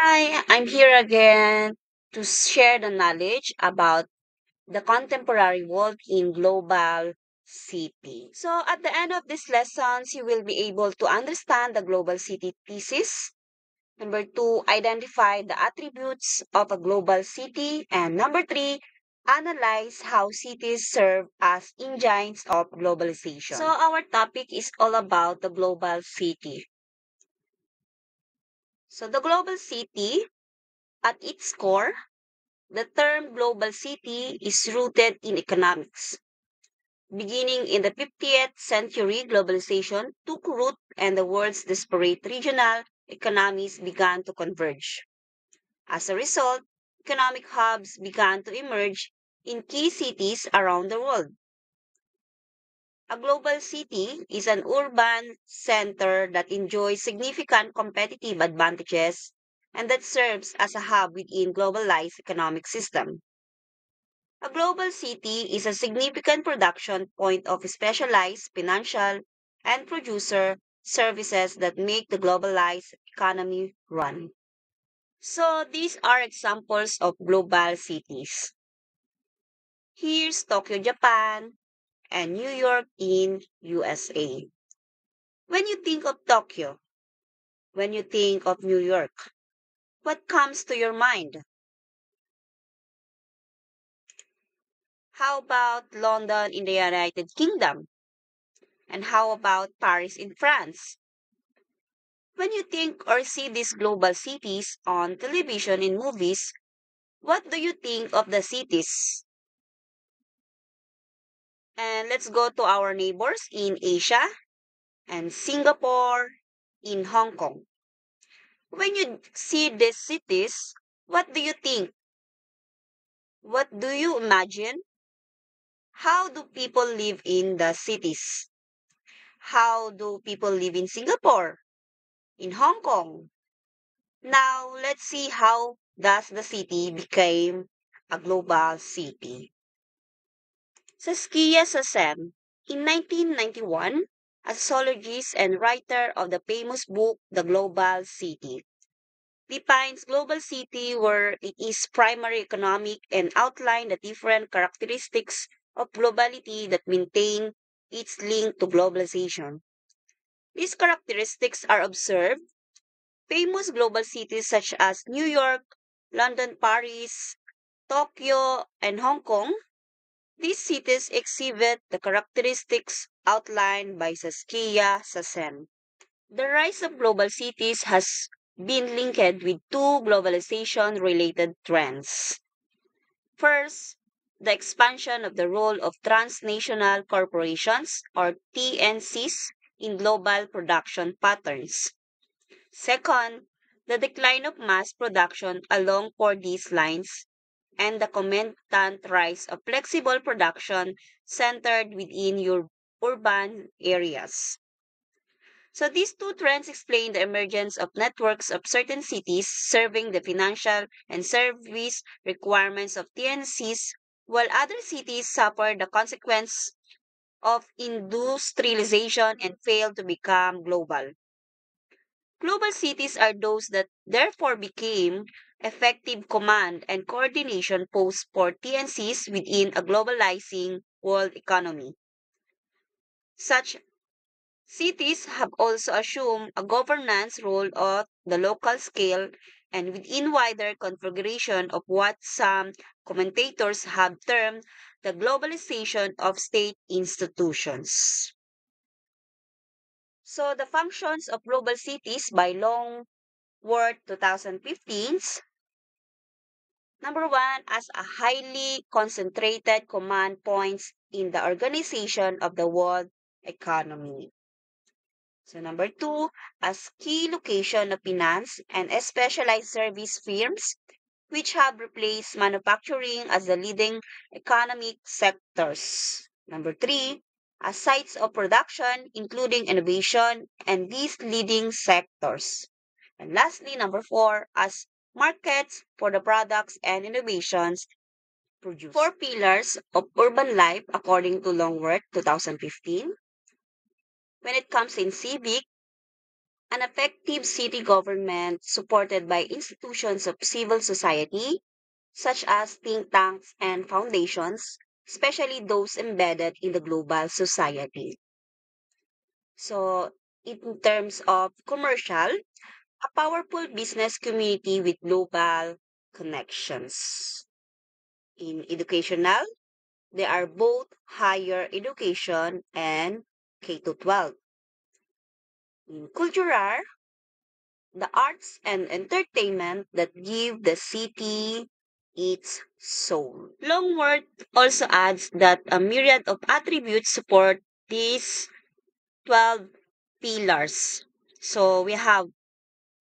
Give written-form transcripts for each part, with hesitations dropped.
Hi, I'm here again to share the knowledge about the contemporary world in global city. So, at the end of these lessons, you will be able to understand the global city thesis. Number two, identify the attributes of a global city. And number three, analyze how cities serve as engines of globalization. So, our topic is all about the global city. So, the global city, at its core, the term global city is rooted in economics. Beginning in the 50th century, globalization took root and the world's disparate regional economies began to converge. As a result, economic hubs began to emerge in key cities around the world. A global city is an urban center that enjoys significant competitive advantages and that serves as a hub within globalized economic system. A global city is a significant production point of specialized financial and producer services that make the globalized economy run. So these are examples of global cities. Here's Tokyo, Japan, and New York in USA. When you think of Tokyo, when you think of New York, what comes to your mind? How about London in the United Kingdom? And how about Paris in France? When you think or see these global cities on television in movies, what do you think of the cities? And let's go to our neighbors in Asia and Singapore, in Hong Kong. When you see these cities, what do you think? What do you imagine? How do people live in the cities? How do people live in Singapore, in Hong Kong? Now, let's see how does the city became a global city. Saskia Sassen, in 1991, a sociologist and writer of the famous book The Global City, defines global city where it is primary economic and outline the different characteristics of globality that maintain its link to globalization. These characteristics are observed famous global cities such as New York, London, Paris, Tokyo, and Hong Kong. These cities exhibit the characteristics outlined by Saskia Sassen. The rise of global cities has been linked with two globalization related trends. First, the expansion of the role of transnational corporations or TNCs in global production patterns. Second, the decline of mass production along for these lines and the concomitant rise of flexible production centered within your urban areas. So these two trends explain the emergence of networks of certain cities serving the financial and service requirements of TNCs, while other cities suffer the consequence of industrialization and fail to become global. Global cities are those that therefore became effective command and coordination posts for TNCs within a globalizing world economy. Such cities have also assumed a governance role at the local scale and within wider configuration of what some commentators have termed the globalization of state institutions. So the functions of global cities by Longworth 2015. Number one, as a highly concentrated command points in the organization of the world economy. So number two, as key location of finance and specialized service firms, which have replaced manufacturing as the leading economic sectors. Number three, as sites of production, including innovation and these leading sectors. And lastly, number four, as markets for the products and innovations produced. Four pillars of urban life according to Longworth 2015. When it comes in civic, An effective city government supported by institutions of civil society, such as think tanks and foundations, especially those embedded in the global society. So, in terms of commercial, a powerful business community with global connections. In educational, they are both higher education and K to 12. In cultural, the arts and entertainment that give the city its soul. Longworth also adds that a myriad of attributes support these 12 pillars. So we have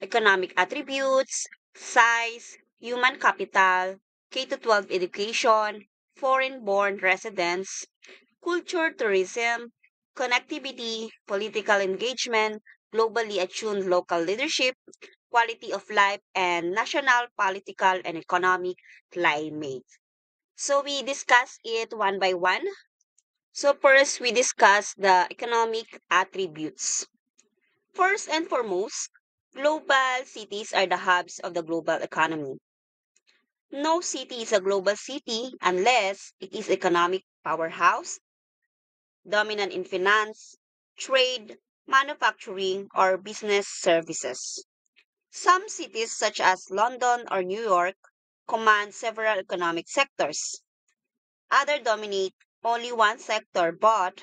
economic attributes, size, human capital, K to 12 education, foreign-born residents, culture tourism, connectivity, political engagement, globally attuned local leadership, quality of life, and national political and economic climate. So we discuss it one by one. So first, we discuss the economic attributes. First and foremost, global cities are the hubs of the global economy. No city is a global city unless it is economic powerhouse, dominant in finance, trade, manufacturing, or business services. Some cities, such as London or New York, command several economic sectors. Others dominate only one sector, but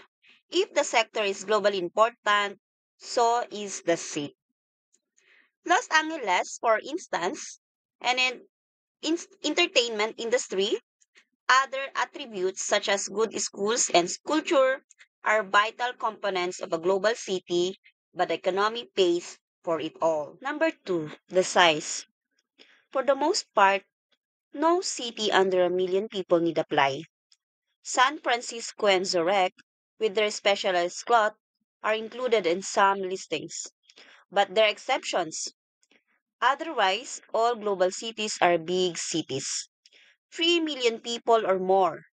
if the sector is globally important, so is the city. Los Angeles, for instance, and entertainment industry, other attributes such as good schools and culture are vital components of a global city, but the economy pays for it all. Number two, the size. For the most part, no city under 1 million people need apply. San Francisco and Zurich, with their specialized slot, are included in some listings, but they're exceptions. Otherwise, all global cities are big cities. 3 million people or more.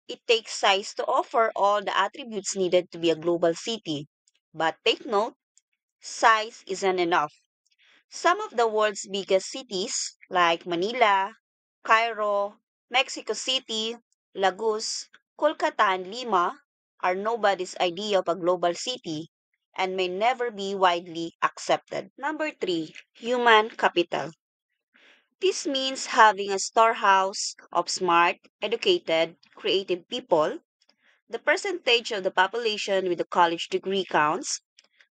It takes size to offer all the attributes needed to be a global city. But take note, size isn't enough. Some of the world's biggest cities, like Manila, Cairo, Mexico City, Lagos, Kolkata, and Lima, are nobody's idea of a global city and may never be widely accepted. Number three, human capital. This means having a storehouse of smart, educated, creative people. The percentage of the population with a college degree counts.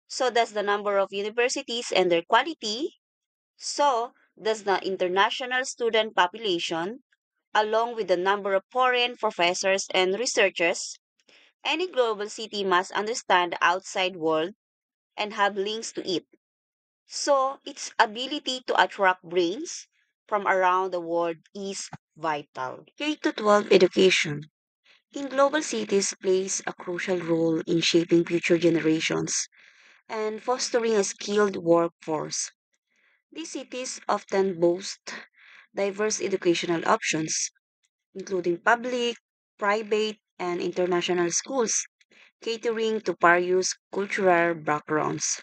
So does the number of universities and their quality. So does the international student population, along with the number of foreign professors and researchers. Any global city must understand the outside world and have links to it. So its ability to attract brains from around the world is vital. K to 12 education in global cities plays a crucial role in shaping future generations and fostering a skilled workforce. These cities often boast diverse educational options, including public, private, and international schools, catering to various cultural backgrounds.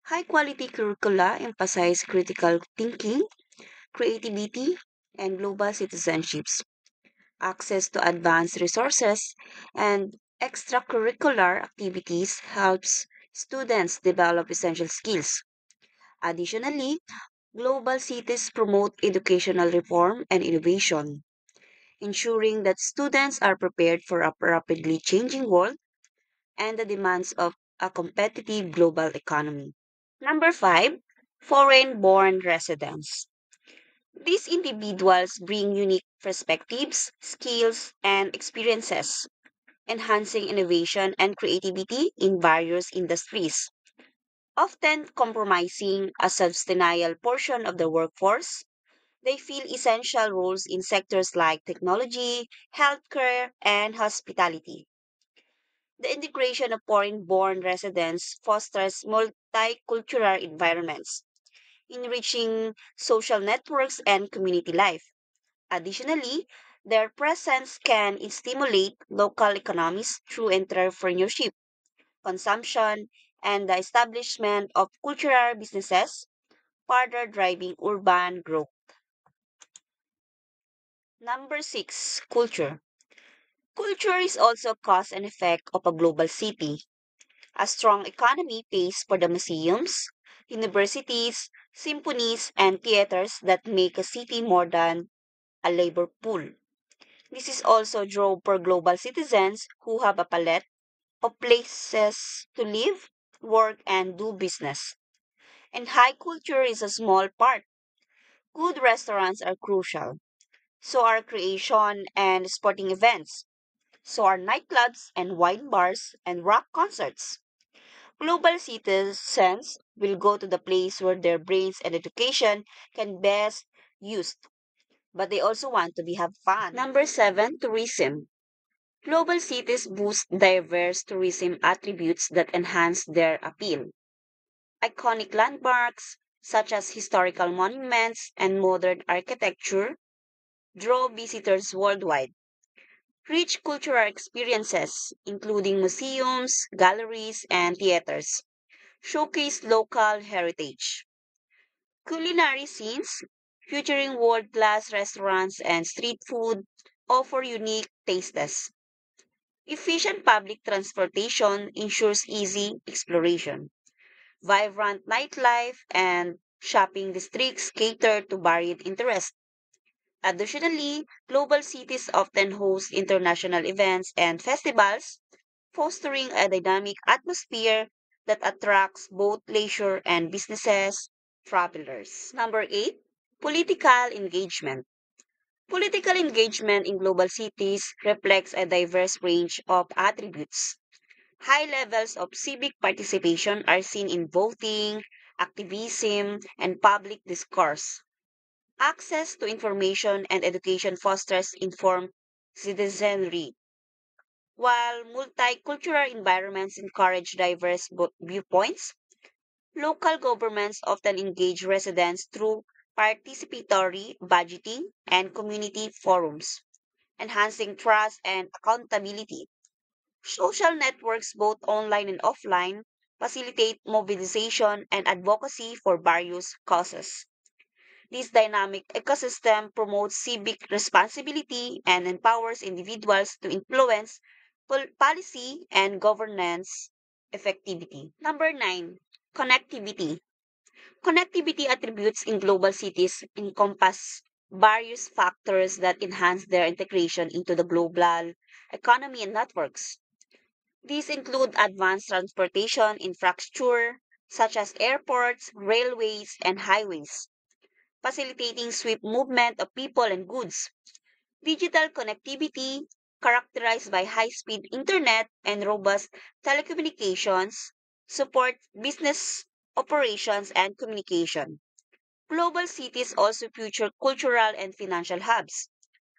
High quality curricula emphasize critical thinking, creativity, and global citizenships. Access to advanced resources and extracurricular activities helps students develop essential skills. Additionally, global cities promote educational reform and innovation, ensuring that students are prepared for a rapidly changing world and the demands of a competitive global economy. Number five, foreign born residents. These individuals bring unique perspectives, skills, and experiences, enhancing innovation and creativity in various industries, often compromising a substantial portion of the workforce. They fill essential roles in sectors like technology, healthcare, and hospitality. The integration of foreign-born residents fosters multicultural environments, enriching social networks and community life. Additionally, their presence can stimulate local economies through entrepreneurship, consumption, and the establishment of cultural businesses, further driving urban growth. Number 6, culture. Culture is also cause and effect of a global city. A strong economy pays for the museums, universities, symphonies, and theaters that make a city more than a labor pool. This is also draw for global citizens who have a palette of places to live, work, and do business. And high culture is a small part. Good restaurants are crucial. So are creation and sporting events. So are nightclubs and wine bars and rock concerts. Global citizens will go to the place where their brains and education can best used, but they also want to be have fun. Number 7, tourism. Global cities boost diverse tourism attributes that enhance their appeal. Iconic landmarks, such as historical monuments and modern architecture, draw visitors worldwide. Rich cultural experiences, including museums, galleries, and theaters, showcase local heritage. Culinary scenes, featuring world class restaurants and street food, offer unique tastes. Efficient public transportation ensures easy exploration. Vibrant nightlife and shopping districts cater to varied interests. Additionally, global cities often host international events and festivals, fostering a dynamic atmosphere that attracts both leisure and businesses travelers. Number 8, political engagement. Political engagement in global cities reflects a diverse range of attributes. High levels of civic participation are seen in voting, activism, and public discourse. Access to information and education fosters informed citizenry, while multicultural environments encourage diverse viewpoints. Local governments often engage residents through participatory budgeting and community forums, enhancing trust and accountability. Social networks, both online and offline, facilitate mobilization and advocacy for various causes. This dynamic ecosystem promotes civic responsibility and empowers individuals to influence policy and governance effectivity. Number 9, connectivity. Connectivity attributes in global cities encompass various factors that enhance their integration into the global economy and networks. These include advanced transportation infrastructure, such as airports, railways, and highways, facilitating swift movement of people and goods. Digital connectivity, characterized by high-speed internet and robust telecommunications, support business operations and communication. Global cities also feature cultural and financial hubs,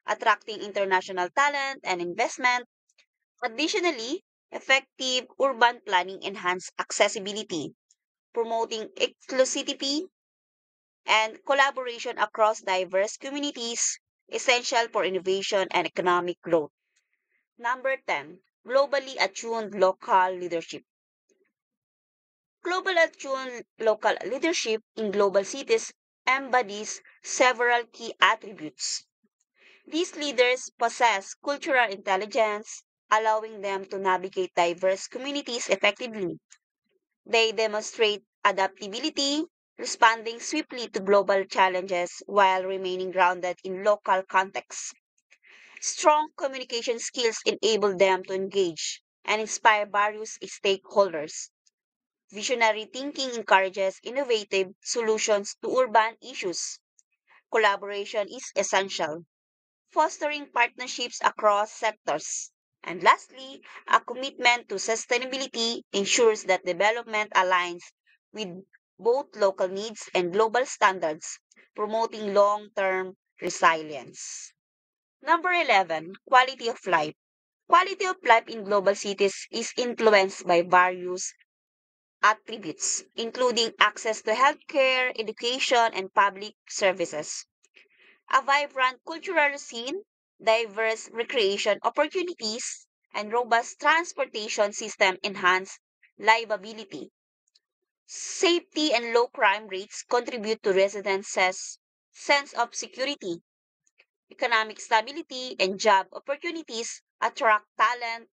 attracting international talent and investment. Additionally, effective urban planning enhances accessibility, promoting exclusivity and collaboration across diverse communities, essential for innovation and economic growth. Number 10, globally attuned local leadership. Global attuned local leadership in global cities embodies several key attributes. These leaders possess cultural intelligence, allowing them to navigate diverse communities effectively. They demonstrate adaptability, responding swiftly to global challenges while remaining grounded in local contexts. Strong communication skills enable them to engage and inspire various stakeholders. Visionary thinking encourages innovative solutions to urban issues. Collaboration is essential, fostering partnerships across sectors. And lastly, a commitment to sustainability ensures that development aligns with both local needs and global standards, promoting long term resilience. Number 11, quality of life. Quality of life in global cities is influenced by various attributes, including access to healthcare, education, and public services. A vibrant cultural scene, diverse recreation opportunities, and robust transportation system enhance livability. Safety and low crime rates contribute to residents' sense of security. Economic stability and job opportunities attract talent,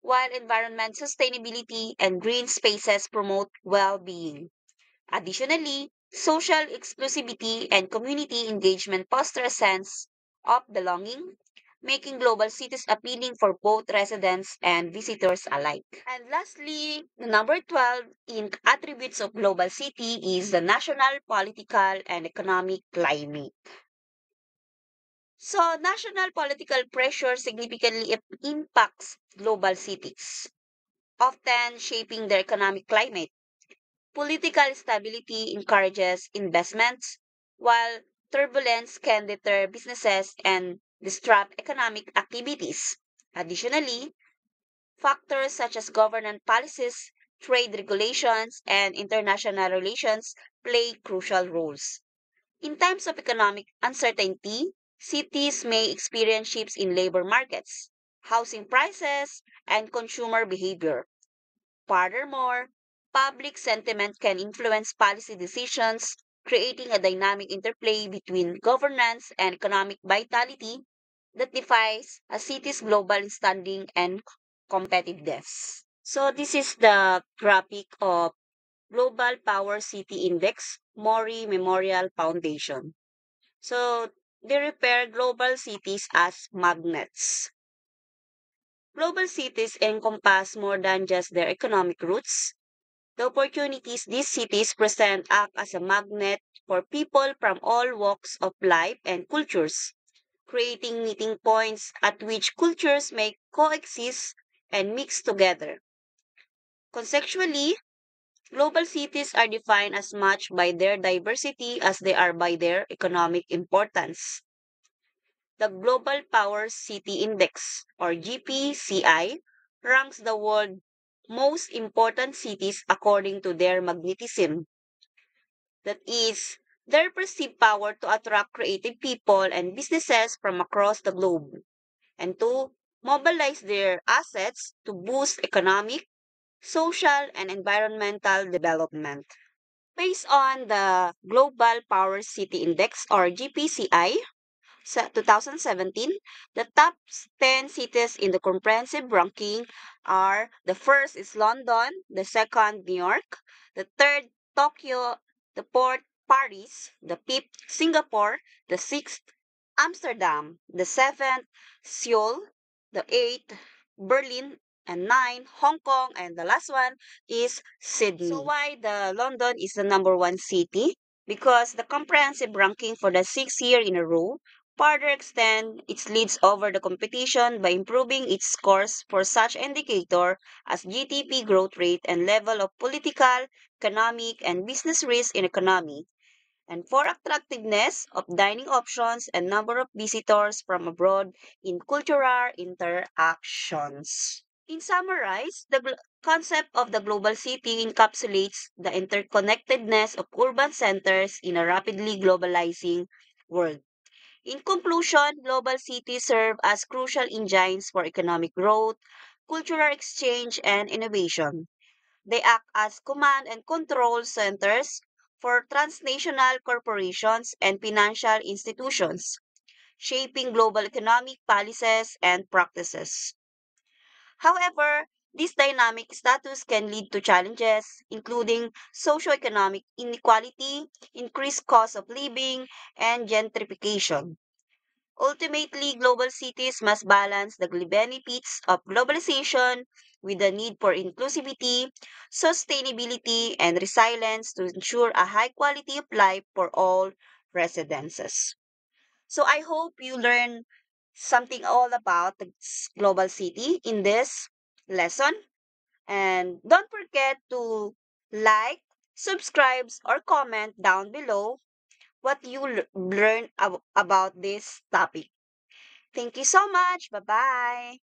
while environment sustainability and green spaces promote well-being. Additionally, social exclusivity and community engagement foster a sense of belonging, making global cities appealing for both residents and visitors alike. And lastly, the number 12 in attributes of global city is the national, political, and economic climate. So, national political pressure significantly impacts global cities, often shaping their economic climate. Political stability encourages investments, while turbulence can deter businesses and disrupt economic activities. Additionally, factors such as government policies, trade regulations, and international relations play crucial roles. In times of economic uncertainty, cities may experience shifts in labor markets, housing prices, and consumer behavior. Furthermore, public sentiment can influence policy decisions, creating a dynamic interplay between governance and economic vitality that defines a city's global standing and competitiveness. So this is the graphic of Global Power City Index, Mori Memorial Foundation. So they repair global cities as magnets. Global cities encompass more than just their economic roots. The opportunities these cities present act as a magnet for people from all walks of life and cultures, creating meeting points at which cultures may coexist and mix together. Conceptually, global cities are defined as much by their diversity as they are by their economic importance. The Global Power City Index, or GPCI, ranks the world's most important cities according to their magnetism, that is, their perceived power to attract creative people and businesses from across the globe, and to mobilize their assets to boost economic, social, and environmental development. Based on the Global Power City Index, or GPCI, 2017, the top 10 cities in the comprehensive ranking are: the first is London, the second New York, the third Tokyo, the fourth Paris, the fifth Singapore, the sixth Amsterdam, the seventh Seoul, the eighth Berlin, and nine Hong Kong, and the last one is Sydney. So why the London is the number one city? Because the comprehensive ranking for the sixth year in a row further extend its leads over the competition by improving its scores for such indicator as GDP growth rate and level of political, economic, and business risk in economy, and for attractiveness of dining options and number of visitors from abroad in cultural interactions. In summarize, the concept of the global city encapsulates the interconnectedness of urban centers in a rapidly globalizing world. In conclusion, global cities serve as crucial engines for economic growth, cultural exchange, and innovation. They act as command and control centers for transnational corporations and financial institutions, shaping global economic policies and practices. However, this dynamic status can lead to challenges, including socioeconomic inequality, increased cost of living, and gentrification. Ultimately, global cities must balance the benefits of globalization with the need for inclusivity, sustainability, and resilience to ensure a high quality of life for all residents. So I hope you learn something all about the global city in this lesson. And don't forget to like, subscribe, or comment down below what you learned about this topic. Thank you so much. Bye bye.